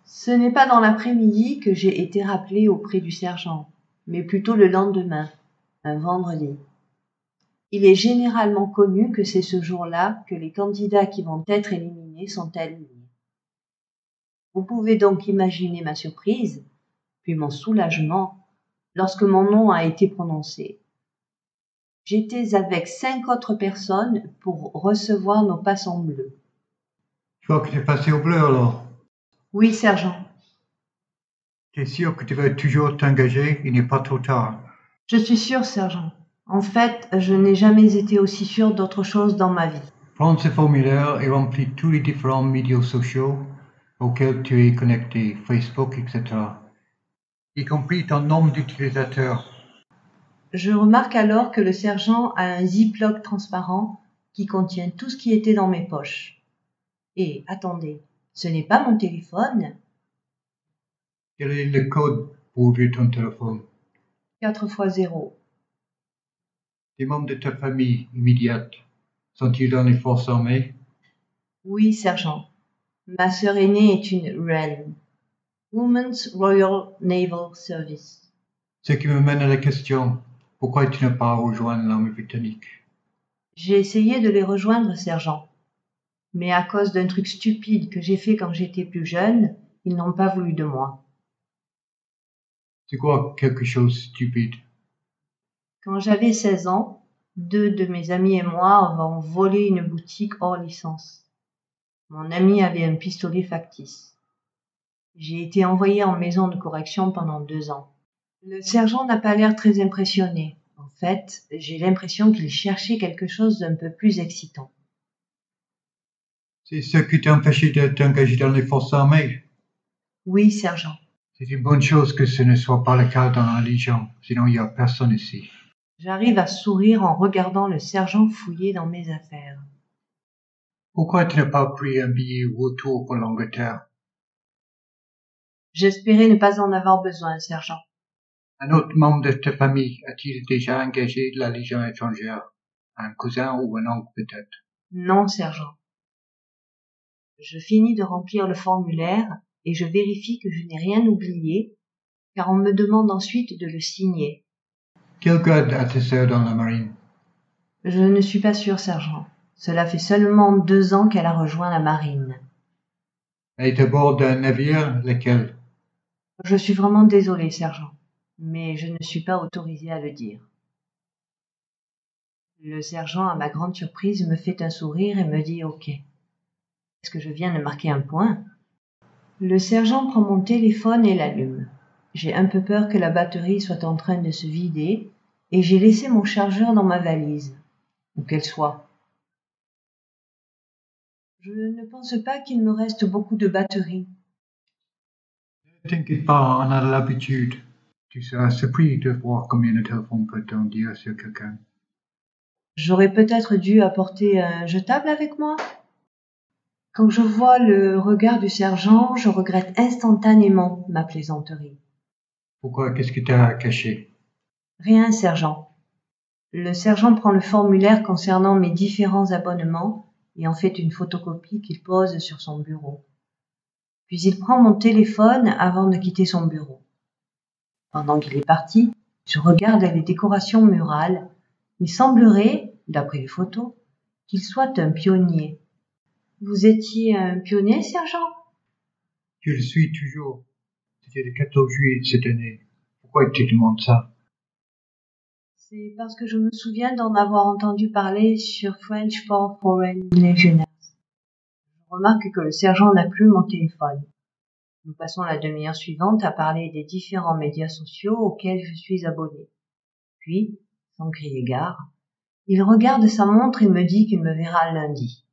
Ce n'est pas dans l'après-midi que j'ai été rappelé auprès du sergent, mais plutôt le lendemain, un vendredi. Il est généralement connu que c'est ce jour-là que les candidats qui vont être éliminés sont alignés. Vous pouvez donc imaginer ma surprise, puis mon soulagement, lorsque mon nom a été prononcé. J'étais avec 5 autres personnes pour recevoir nos passants bleus. Tu crois que tu es passé au bleu alors? Oui, sergent. Tu es sûr que tu vas toujours t'engager? Il n'est pas trop tard. Je suis sûr, sergent. En fait, je n'ai jamais été aussi sûr d'autre chose dans ma vie. Prends ce formulaire et remplis tous les différents médias sociaux auxquels tu es connecté, Facebook, etc. Y compris ton nombre d'utilisateurs. Je remarque alors que le sergent a un ziploc transparent qui contient tout ce qui était dans mes poches. Et attendez, ce n'est pas mon téléphone? Quel est le code pour ouvrir ton téléphone? 4 x 0. Les membres de ta famille immédiate sont-ils dans les forces armées? Oui, sergent. Ma sœur aînée est une RAN, Women's Royal Naval Service. Ce qui me mène à la question, pourquoi tu n'as pas rejoint l'armée britannique? J'ai essayé de les rejoindre, sergent. Mais à cause d'un truc stupide que j'ai fait quand j'étais plus jeune, ils n'ont pas voulu de moi. C'est quoi quelque chose stupide? Quand j'avais 16 ans, 2 de mes amis et moi avons volé une boutique hors licence. Mon ami avait un pistolet factice. J'ai été envoyé en maison de correction pendant 2 ans. Le sergent n'a pas l'air très impressionné. En fait, j'ai l'impression qu'il cherchait quelque chose d'un peu plus excitant. C'est ce qui t'a empêché de t'engager dans les forces armées? Oui, sergent. C'est une bonne chose que ce ne soit pas le cas dans la Légion, sinon il n'y a personne ici. J'arrive à sourire en regardant le sergent fouiller dans mes affaires. Pourquoi tu n'as pas pris un billet retour pour l'Angleterre? J'espérais ne pas en avoir besoin, sergent. Un autre membre de ta famille a-t-il déjà engagé la Légion étrangère? Un cousin ou un oncle peut-être? Non, sergent. Je finis de remplir le formulaire et je vérifie que je n'ai rien oublié, car on me demande ensuite de le signer. Quel grade a ta sœur dans la marine? Je ne suis pas sûr, sergent. Cela fait seulement 2 ans qu'elle a rejoint la marine. Elle est à bord d'un navire, lequel? Je suis vraiment désolé, sergent, mais je ne suis pas autorisé à le dire. Le sergent, à ma grande surprise, me fait un sourire et me dit « Ok ». Est-ce que je viens de marquer un point? Le sergent prend mon téléphone et l'allume. J'ai un peu peur que la batterie soit en train de se vider et j'ai laissé mon chargeur dans ma valise, où qu'elle soit. Je ne pense pas qu'il me reste beaucoup de batterie. Ne t'inquiète pas, on a l'habitude. Tu seras surpris de voir combien de téléphones peut en dire sur quelqu'un. J'aurais peut-être dû apporter un jetable avec moi? Quand je vois le regard du sergent, je regrette instantanément ma plaisanterie. Pourquoi? Qu'est-ce que t'as caché? Rien, sergent. Le sergent prend le formulaire concernant mes différents abonnements et en fait une photocopie qu'il pose sur son bureau. Puis il prend mon téléphone avant de quitter son bureau. Pendant qu'il est parti, je regarde les décorations murales. Il semblerait, d'après les photos, qu'il soit un pionnier. Vous étiez un pionnier, sergent? Je le suis toujours. C'était le 14 juillet de cette année. Pourquoi tu demandes ça? C'est parce que je me souviens d'en avoir entendu parler sur French for Foreign Legionnaires. Je remarque que le sergent n'a plus mon téléphone. Nous passons la demi-heure suivante à parler des différents médias sociaux auxquels je suis abonné. Puis, sans crier gare, il regarde sa montre et me dit qu'il me verra lundi.